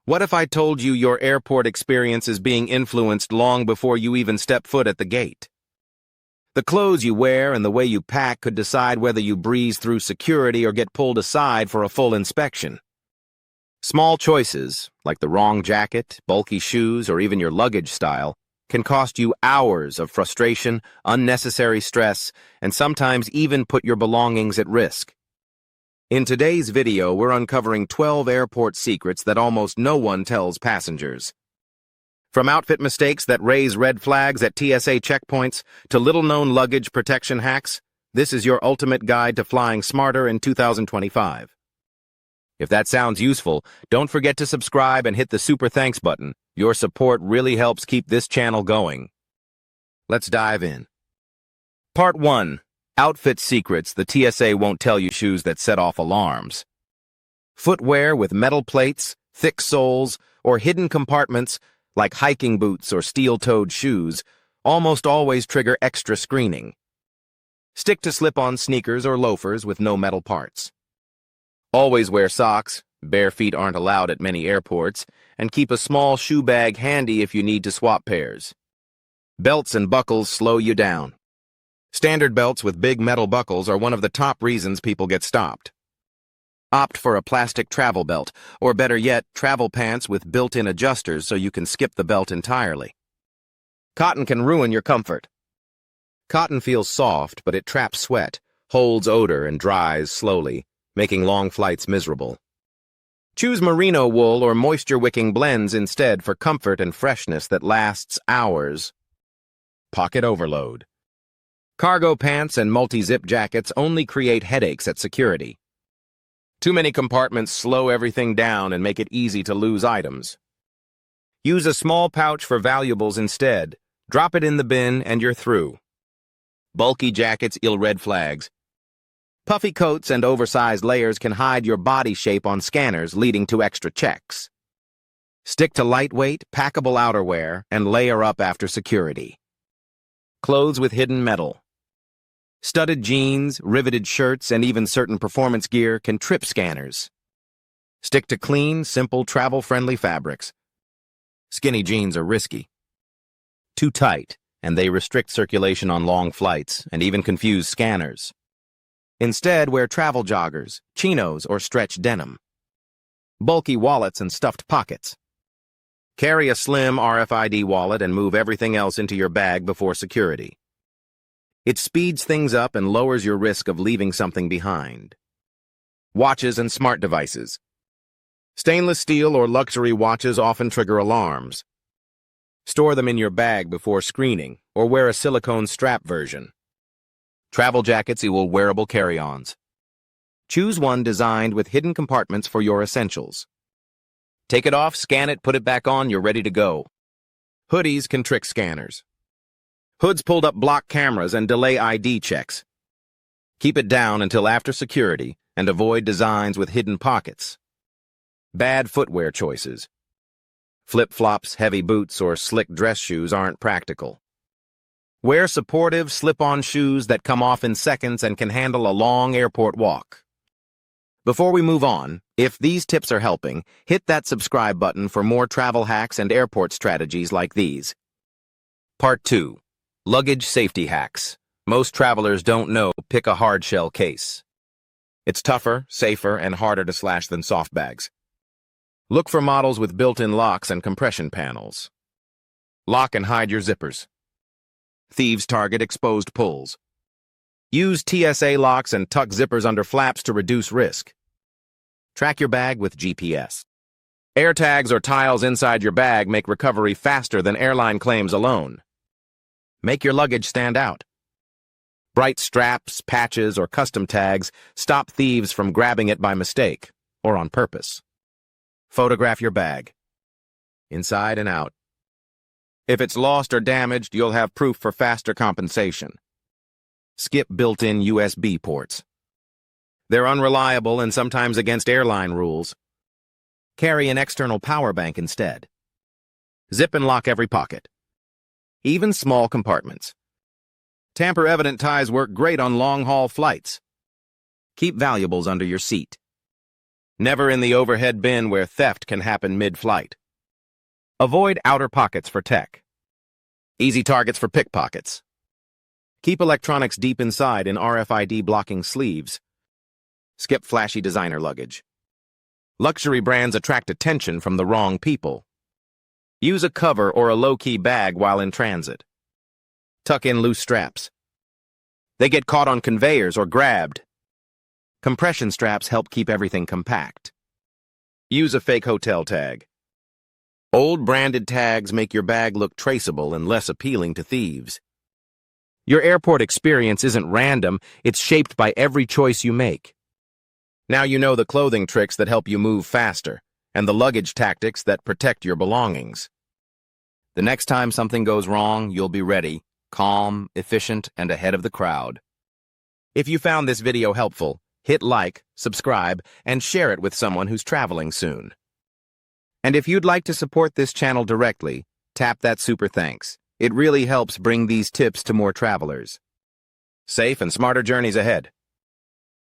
What if I told you your airport experience is being influenced long before you even step foot at the gate? The clothes you wear and the way you pack could decide whether you breeze through security or get pulled aside for a full inspection. Small choices, like the wrong jacket, bulky shoes, or even your luggage style, can cost you hours of frustration, unnecessary stress, and sometimes even put your belongings at risk. In today's video, we're uncovering 12 airport secrets that almost no one tells passengers. From outfit mistakes that raise red flags at TSA checkpoints to little-known luggage protection hacks, this is your ultimate guide to flying smarter in 2025. If that sounds useful, don't forget to subscribe and hit the super thanks button. Your support really helps keep this channel going. Let's dive in. Part 1. Outfit secrets the TSA won't tell you. Shoes that set off alarms. Footwear with metal plates, thick soles, or hidden compartments, like hiking boots or steel-toed shoes, almost always trigger extra screening. Stick to slip-on sneakers or loafers with no metal parts. Always wear socks, bare feet aren't allowed at many airports, and keep a small shoe bag handy if you need to swap pairs. Belts and buckles slow you down. Standard belts with big metal buckles are one of the top reasons people get stopped. Opt for a plastic travel belt, or better yet, travel pants with built-in adjusters so you can skip the belt entirely. Cotton can ruin your comfort. Cotton feels soft, but it traps sweat, holds odor, and dries slowly, making long flights miserable. Choose merino wool or moisture-wicking blends instead for comfort and freshness that lasts hours. Pocket overload. Cargo pants and multi-zip jackets only create headaches at security. Too many compartments slow everything down and make it easy to lose items. Use a small pouch for valuables instead. Drop it in the bin and you're through. Bulky jackets ill red flags. Puffy coats and oversized layers can hide your body shape on scanners, leading to extra checks. Stick to lightweight, packable outerwear and layer up after security. Clothes with hidden metal. Studded jeans, riveted shirts, and even certain performance gear can trip scanners. Stick to clean, simple, travel-friendly fabrics. Skinny jeans are risky. Too tight, and they restrict circulation on long flights and even confuse scanners. Instead, wear travel joggers, chinos, or stretch denim. Bulky wallets and stuffed pockets. Carry a slim RFID wallet and move everything else into your bag before security. It speeds things up and lowers your risk of leaving something behind. Watches and smart devices. Stainless steel or luxury watches often trigger alarms. Store them in your bag before screening, or wear a silicone strap version. Travel jackets equal wearable carry-ons. Choose one designed with hidden compartments for your essentials. Take it off, scan it, put it back on, you're ready to go. Hoodies can trick scanners. Hoods pulled up block cameras and delay ID checks. Keep it down until after security and avoid designs with hidden pockets. Bad footwear choices. Flip-flops, heavy boots, or slick dress shoes aren't practical. Wear supportive, slip-on shoes that come off in seconds and can handle a long airport walk. Before we move on, if these tips are helping, hit that subscribe button for more travel hacks and airport strategies like these. Part 2. Luggage safety hacks. Most travelers don't know, pick a hard-shell case. It's tougher, safer, and harder to slash than soft bags. Look for models with built-in locks and compression panels. Lock and hide your zippers. Thieves target exposed pulls. Use TSA locks and tuck zippers under flaps to reduce risk. Track your bag with GPS. Air tags or tiles inside your bag make recovery faster than airline claims alone. Make your luggage stand out. Bright straps, patches, or custom tags stop thieves from grabbing it by mistake or on purpose. Photograph your bag, inside and out. If it's lost or damaged, you'll have proof for faster compensation. Skip built-in USB ports. They're unreliable and sometimes against airline rules. Carry an external power bank instead. Zip and lock every pocket, even small compartments. Tamper-evident ties work great on long-haul flights. Keep valuables under your seat. Never in the overhead bin where theft can happen mid-flight. Avoid outer pockets for tech. Easy targets for pickpockets. Keep electronics deep inside in RFID blocking sleeves. Skip flashy designer luggage. Luxury brands attract attention from the wrong people. Use a cover or a low-key bag while in transit. Tuck in loose straps. They get caught on conveyors or grabbed. Compression straps help keep everything compact. Use a fake hotel tag. Old branded tags make your bag look traceable and less appealing to thieves. Your airport experience isn't random, it's shaped by every choice you make. Now you know the clothing tricks that help you move faster, and the luggage tactics that protect your belongings. The next time something goes wrong, you'll be ready, calm, efficient, and ahead of the crowd. If you found this video helpful, hit like, subscribe, and share it with someone who's traveling soon. And if you'd like to support this channel directly, tap that super thanks. It really helps bring these tips to more travelers. Safe and smarter journeys ahead.